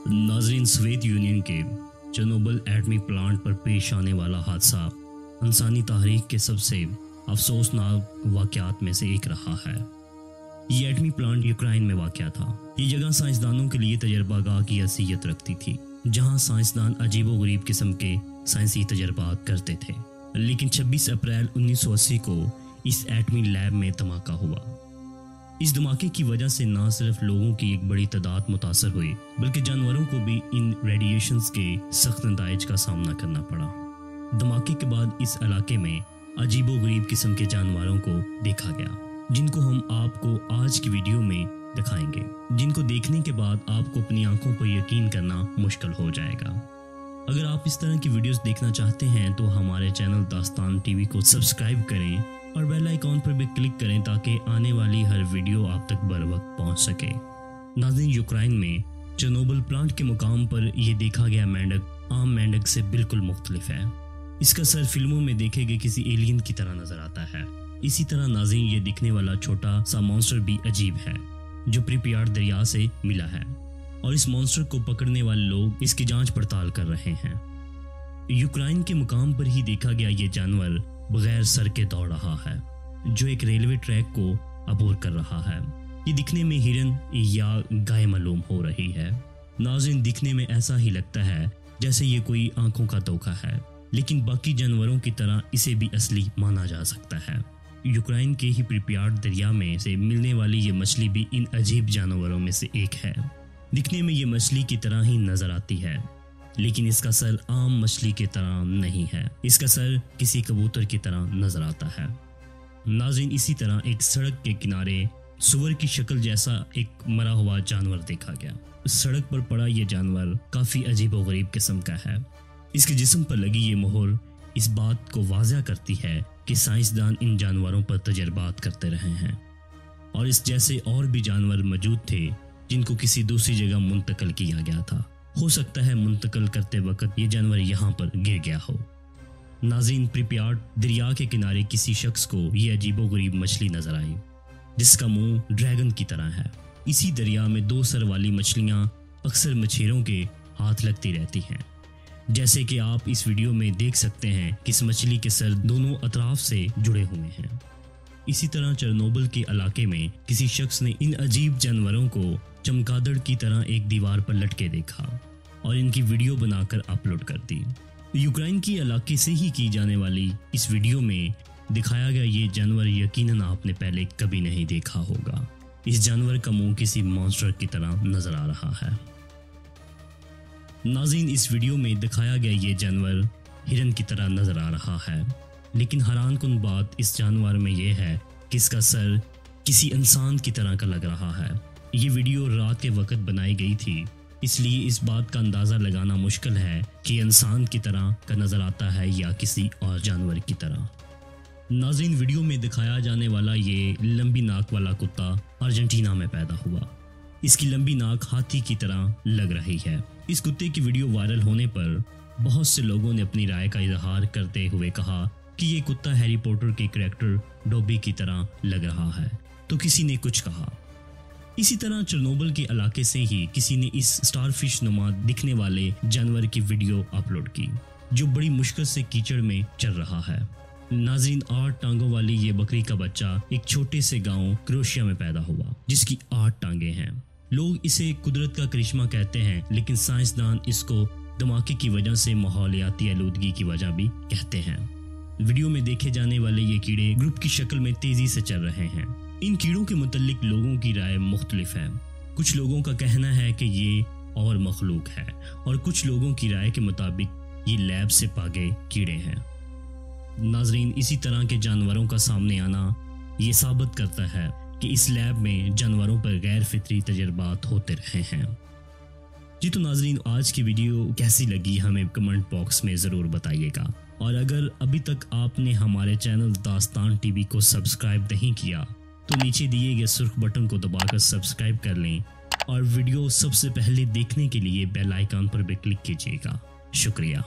नाजरीन, Soviet union के Chernobyl एटमी plant पर पेश आने वाला हादसा इंसानी तारीख के सबसे अफसोसनाक वाक़यात में से एक रहा है। ये एटमी प्लांट यूक्रेन में वाक़या था। ये जगह साइंसदानों के लिए तजर्बागाह की हैसियत रखती थी, जहां साइंसदान अजीबोगरीब किस्म के साइंसी तजर्बात करते थे। लेकिन 26 अप्रैल 1980 को इस एटमी लैब में धमाका हुआ। इस धमाके की वजह से न सिर्फ लोगों की एक बड़ी तादाद मुतासर हुई, बल्कि जानवरों को भी इन रेडिएशंस के सख्त नताइज का सामना करना पड़ा। धमाके के बाद इस इलाके में अजीबोगरीब किस्म के जानवरों को देखा गया, जिनको हम आपको आज की वीडियो में दिखाएंगे, जिनको देखने के बाद आपको अपनी आंखों पर यकीन करना मुश्किल हो जाएगा। अगर आप इस तरह की वीडियोस देखना चाहते हैं तो हमारे चैनल दास्तान टीवी को सब्सक्राइब करें और बेल आइकॉन पर भी क्लिक करें ताकि आने वाली हर वीडियो आप तक बर वक्त पहुंच सके। नाज़रीन, यूक्रेन में चेर्नोबिल प्लांट के मुकाम पर यह देखा गया मेंढक आम मेंढक से बिल्कुल मुख्तलिफ है। इसका सर फिल्मों में देखे गए किसी एलियन की तरह नजर आता है। इसी तरह नाज़रीन, ये दिखने वाला छोटा सा मॉन्स्टर भी अजीब है, जो प्रिपियार्ड दरिया से मिला है, और इस मॉन्स्टर को पकड़ने वाले लोग इसकी जांच पड़ताल कर रहे हैं। यूक्रेन के मुकाम पर ही देखा गया ये जानवर बगैर सर के दौड़ रहा है, जो एक रेलवे ट्रैक को अबूर कर रहा है। ये दिखने में हिरन या गाय मालूम हो रही है। नाज़रीन, दिखने में ऐसा ही लगता है जैसे ये कोई आंखों का धोखा है, लेकिन बाकी जानवरों की तरह इसे भी असली माना जा सकता है। यूक्रेन के ही प्रिपियार्ड दरिया में से मिलने वाली ये मछली भी इन अजीब जानवरों में से एक है। दिखने में ये मछली की तरह ही नजर आती है, लेकिन इसका सर आम मछली की तरह नहीं है। इसका सर किसी कबूतर की तरह नजर आता है। नाज़रीन, इसी तरह एक सड़क के किनारे सुअर की शक्ल जैसा एक मरा हुआ जानवर देखा गया। सड़क पर पड़ा यह जानवर काफी अजीबोगरीब किस्म का है। इसके जिस्म पर लगी ये मोहर इस बात को वाज़ह करती है कि साइंसदान इन जानवरों पर तजर्बात करते रहे हैं, और इस जैसे और भी जानवर मौजूद थे जिनको किसी दूसरी जगह मुंतकिल किया गया था। हो सकता है मुंतकिल करते वक्त ये जानवर यहाँ पर गिर गया हो। नाज़रीन, प्रिपियार्ड दरिया के किनारे किसी शख्स को ये अजीबोगरीब मछली नजर आई, जिसका मुंह ड्रैगन की तरह है। इसी दरिया में 2 सर वाली मछलियां अक्सर मछेरों के हाथ लगती रहती हैं। जैसे कि आप इस वीडियो में देख सकते हैं कि इस मछली के सर दोनों अतराफ से जुड़े हुए हैं। इसी तरह चेर्नोबिल के इलाके में किसी शख्स ने इन अजीब जानवरों को चमगादड़ की तरह एक दीवार पर लटके देखा और इनकी वीडियो बनाकर अपलोड कर दी। यूक्रेन की इलाके से ही की जाने वाली इस वीडियो में दिखाया गया ये जानवर यकीनन आपने पहले कभी नहीं देखा होगा। इस जानवर का मुंह किसी मॉन्स्टर की तरह नजर आ रहा है। नाज़रीन, इस वीडियो में दिखाया गया ये जानवर हिरन की तरह नजर आ रहा है, लेकिन हैरानकुन बात इस जानवर में यह है कि इसका सर किसी इंसान की तरह का लग रहा है। ये वीडियो रात के वक्त बनाई गई थी, इसलिए इस बात का अंदाज़ा लगाना मुश्किल है कि इंसान की तरह का नज़र आता है या किसी और जानवर की तरह। नाज़रीन, वीडियो में दिखाया जाने वाला ये लंबी नाक वाला कुत्ता अर्जेंटीना में पैदा हुआ। इसकी लंबी नाक हाथी की तरह लग रही है। इस कुत्ते की वीडियो वायरल होने पर बहुत से लोगों ने अपनी राय का इजहार करते हुए कहा कि ये कुत्ता हैरी पॉटर के कैरेक्टर डॉबी की तरह लग रहा है, तो किसी ने कुछ कहा। इसी तरह चेर्नोबिल के इलाके से ही किसी ने इस स्टारफिश नुमा दिखने वाले जानवर की वीडियो अपलोड की, जो बड़ी मुश्किल से कीचड़ में चल रहा है। नाज़रीन, 8 टांगों वाली ये बकरी का बच्चा एक छोटे से गांव क्रोएशिया में पैदा हुआ, जिसकी 8 टांगे हैं। लोग इसे कुदरत का करिश्मा कहते हैं, लेकिन साइंसदान इसको धमाके की वजह से माहौलियाती आलूदगी की वजह भी कहते हैं। वीडियो में देखे जाने वाले ये कीड़े ग्रुप की शक्ल में तेजी से चल रहे हैं। इन कीड़ों के मुतालिक लोगों की राय मुख्तलिफ है। कुछ लोगों का कहना है कि ये और मखलूक है, और कुछ लोगों की राय के मुताबिक ये लैब से पागे कीड़े हैं। नाज़रीन, इसी तरह के जानवरों का सामने आना ये साबित करता है कि इस लैब में जानवरों पर गैर फितरी तजर्बात होते रहे हैं। जी तो नाज़रीन, आज की वीडियो कैसी लगी हमें कमेंट बॉक्स में ज़रूर बताइएगा, और अगर अभी तक आपने हमारे चैनल दास्तान टीवी को सब्सक्राइब नहीं किया तो नीचे दिए गए सुर्ख बटन को दबाकर सब्सक्राइब कर लें, और वीडियो सबसे पहले देखने के लिए बेल आइकन पर भी क्लिक कीजिएगा। शुक्रिया।